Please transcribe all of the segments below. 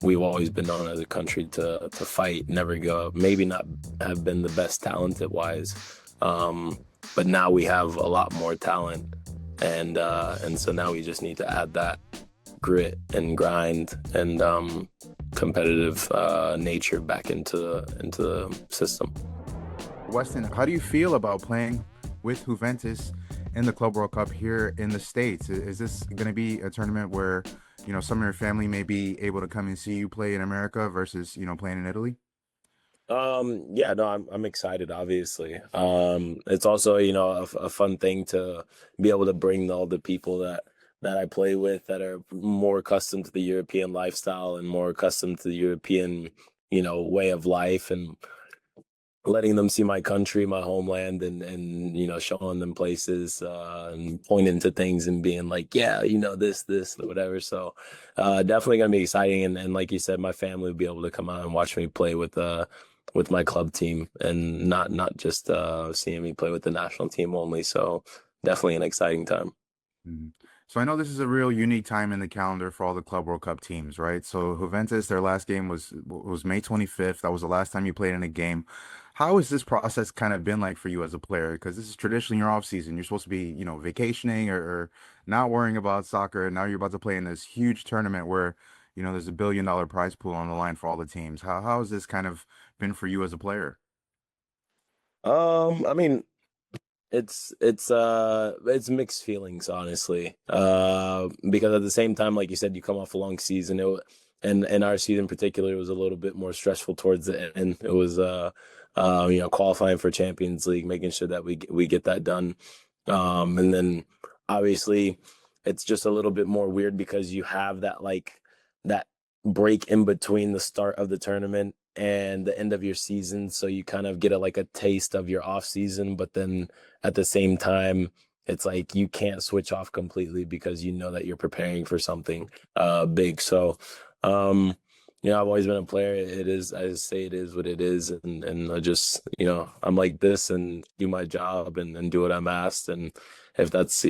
we've always been known as a country to fight, never give up. Maybe not have been the best talented wise, um, but now we have a lot more talent, and so now we just need to add that grit and grind and competitive nature back into the system. Weston, how do you feel about playing with Juventus in the Club World Cup here in the States? Is this going to be a tournament where, some of your family may be able to come and see you play in America versus, playing in Italy? Yeah, no, I'm excited, obviously. It's also, a fun thing to be able to bring all the people that I play with that are more accustomed to the European lifestyle and more accustomed to the European, way of life, and letting them see my country, my homeland, and showing them places and pointing to things and being like, yeah, this, whatever. So definitely gonna be exciting. And like you said, my family will be able to come out and watch me play with my club team, and not just seeing me play with the national team only. So definitely an exciting time. Mhm. So I know this is a real unique time in the calendar for all the Club World Cup teams, right? So Juventus, their last game was May 25th. That was the last time you played in a game. How has this process kind of been like for you as a player? Because this is traditionally your off season. You're supposed to be, vacationing or not worrying about soccer. Now you're about to play in this huge tournament where, there's $1 billion prize pool on the line for all the teams. How has this kind of been for you as a player? I mean, it's mixed feelings, honestly. Because at the same time, like you said, you come off a long season. And our season in particular was a little bit more stressful towards the end. It was qualifying for Champions League, making sure that we get that done. And then obviously it's just a little bit more weird because you have that break in between the start of the tournament and the end of your season. So you kind of get a taste of your off season, but then at the same time, it's like you can't switch off completely because you know that you're preparing for something big. So um I've always been a player. It is, I say, it is what it is, and I just, I'm like this and do my job and do what I'm asked. And if that's,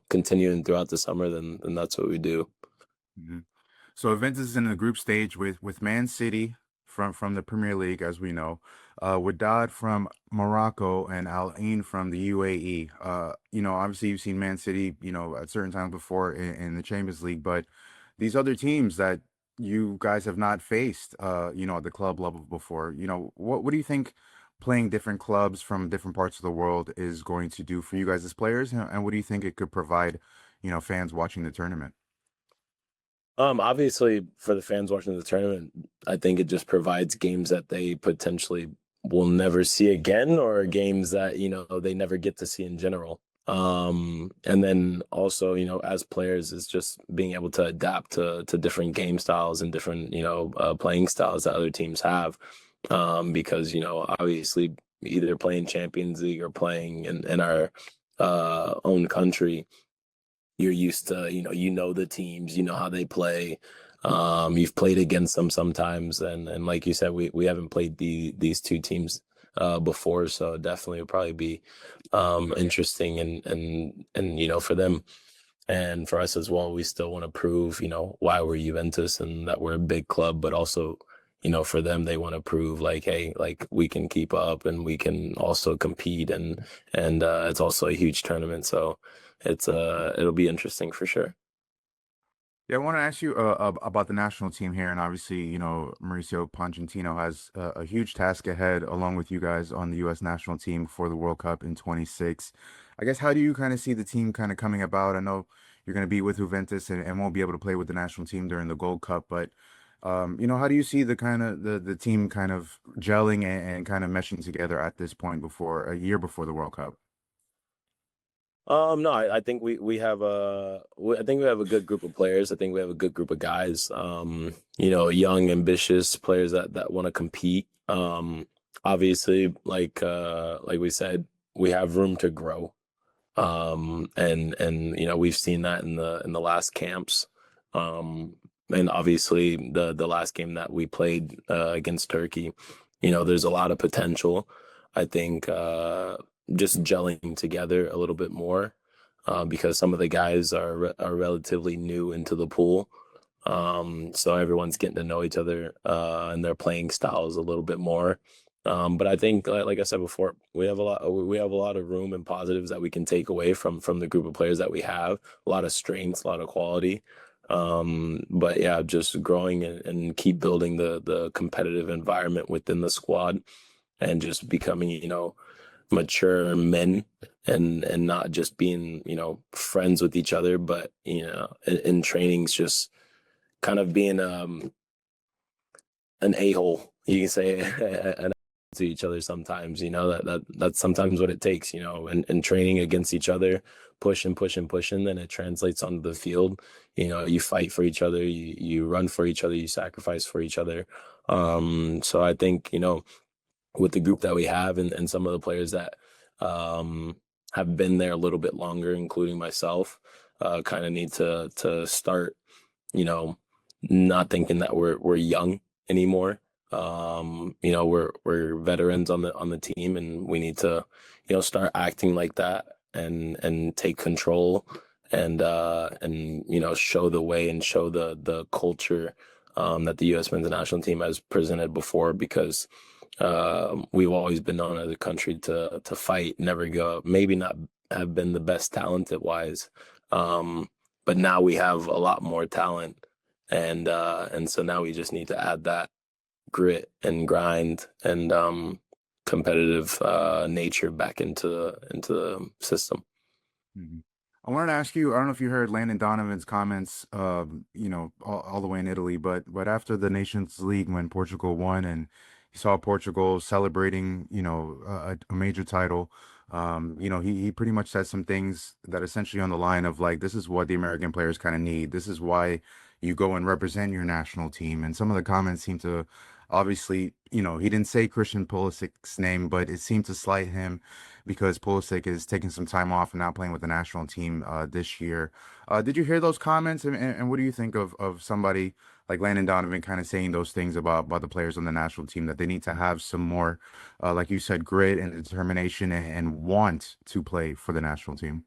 continuing throughout the summer, then that's what we do. Mhm. So Juventus is in the group stage with Man City from the Premier League, as we know, Wydad from Morocco and Al Ain from the UAE. Obviously you've seen Man City, at certain times before in the Champions League, but these other teams that you guys have not faced, at the club level before, what do you think playing different clubs from different parts of the world is going to do for you guys as players, and what do you think it could provide, fans watching the tournament? Obviously, for the fans watching the tournament, I think it just provides games that they potentially will never see again, or games that, they never get to see in general. And then also, as players, is just being able to adapt to different game styles and different, playing styles that other teams have. Because, obviously, either playing Champions League or playing in our own country, you're used to, the teams, you know how they play. You've played against them sometimes, and like you said, we haven't played these two teams before, so definitely would probably be interesting, and for them and for us as well. We still want to prove, why we're Juventus and that we're a big club, but also, for them, they want to prove like, hey, like we can keep up and we can also compete, and it's also a huge tournament, so it'll be interesting for sure. Yeah, I want to ask you about the national team here, and obviously, Mauricio Pochettino has a huge task ahead, along with you guys on the U.S. national team for the World Cup in 26. I guess how do you kind of see the team kind of coming about? I know you're going to be with Juventus and won't be able to play with the national team during the Gold Cup, but how do you see the kind of the team kind of gelling and kind of meshing together at this point before a year before the World Cup? No, I think I think we have a good group of players. I think we have a good group of guys. Young, ambitious players that want to compete. Obviously, like we said, we have room to grow. And we've seen that in the last camps. And obviously the last game that we played against Turkey, there's a lot of potential. I think just gelling together a little bit more because some of the guys are relatively new into the pool. So everyone's getting to know each other and their playing styles a little bit more. But I think, like I said before, we have a lot of room and positives that we can take away from the group of players that we have. A lot of strengths, a lot of quality. But yeah, just growing and keep building the competitive environment within the squad and just becoming, mature men and not just being, friends with each other, but in trainings just kind of being an a-hole, you can say, an to each other sometimes. That's sometimes what it takes, and training against each other, pushing, then it translates onto the field. You fight for each other, you run for each other, you sacrifice for each other. So I think, with the group that we have and some of the players that have been there a little bit longer, including myself, kind of need to start, you know, not thinking that we're young anymore. We're veterans on the team, and we need to, start acting like that and take control and show the way and show the culture that the U.S. men's national team has presented before, because we've always been known as a country to fight, never go, maybe not have been the best talented wise, but now we have a lot more talent, and so now we just need to add that grit and grind and competitive nature back into the system. Mhm. I wanted to ask you, I don't know if you heard Landon Donovan's comments, all the way in Italy, but after the Nations League when Portugal won and you saw Portugal celebrating, a major title, he pretty much said some things that essentially on the line of like, this is what the American players kind of need. This is why you go and represent your national team. And some of the comments seem to obviously, he didn't say Christian Pulisic's name, but it seemed to slight him because Pulisic is taking some time off and not playing with the national team this year. Did you hear those comments? And what do you think of somebody like Landon Donovan kind of saying those things about the players on the national team, that they need to have some more, like you said, grit and determination and want to play for the national team?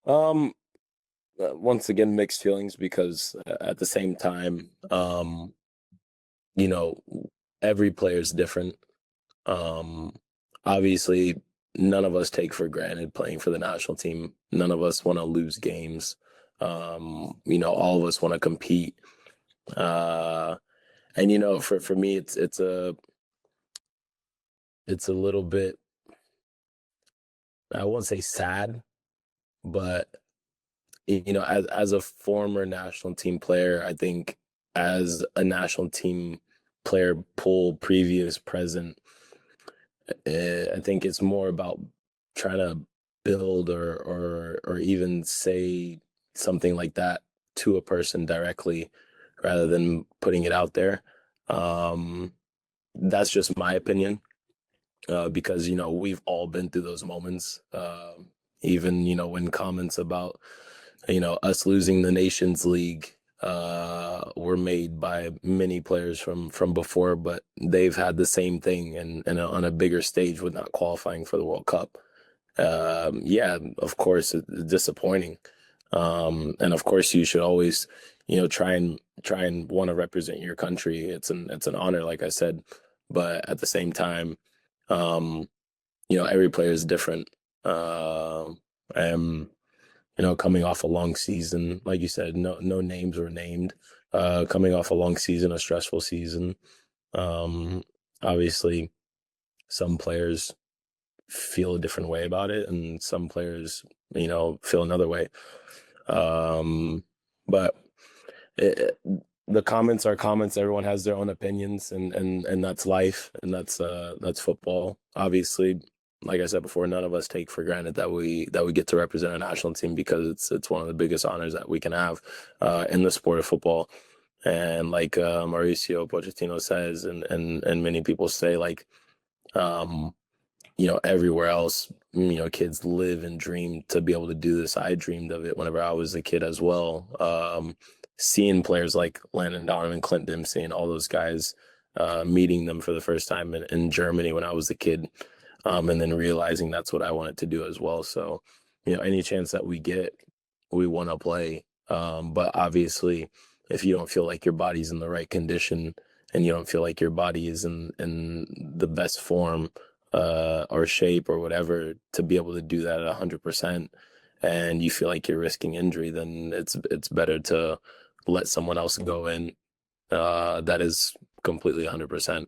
Um, Once again, mixed feelings, because at the same time, you know, every player is different. Um, Obviously, none of us take for granted playing for the national team. None of us want to lose games. All of us want to compete. Uh, and for me, it's a little bit, I won't say sad, but as a former national team player, I think as a national team player, pool previous, present, I think it's more about trying to build or even say something like that to a person directly rather than putting it out there. Um, that's just my opinion, because we've all been through those moments. Even when comments about us losing the Nations League were made by many players from before, but they've had the same thing and on a bigger stage with not qualifying for the World Cup. Yeah, of course, it's disappointing. And of course, you should always, try and want to represent your country. It's an honor, like I said, but at the same time, um, every player is different. I'm coming off a long season, like you said, no names were named. Coming off a long season, a stressful season. Um, Obviously, some players feel a different way about it, and some players, feel another way. But it, the comments are comments. Everyone has their own opinions, and that's life, and that's football. Obviously, like I said before, none of us take for granted that we get to represent our national team, because it's one of the biggest honors that we can have in the sport of football. And like Mauricio Pochettino says, and many people say, like, um, everywhere else, kids live and dream to be able to do this. I dreamed of it whenever I was a kid as well. Seeing players like Landon Donovan, Clint Dempsey, and all those guys, meeting them for the first time in Germany when I was a kid, and then realizing that's what I wanted to do as well. So, any chance that we get, we want to play. But obviously, if you don't feel like your body's in the right condition and you don't feel like your body is in the best form or shape or whatever to be able to do that at 100%, and you feel like you're risking injury, then it's better to let someone else go in that is completely 100%.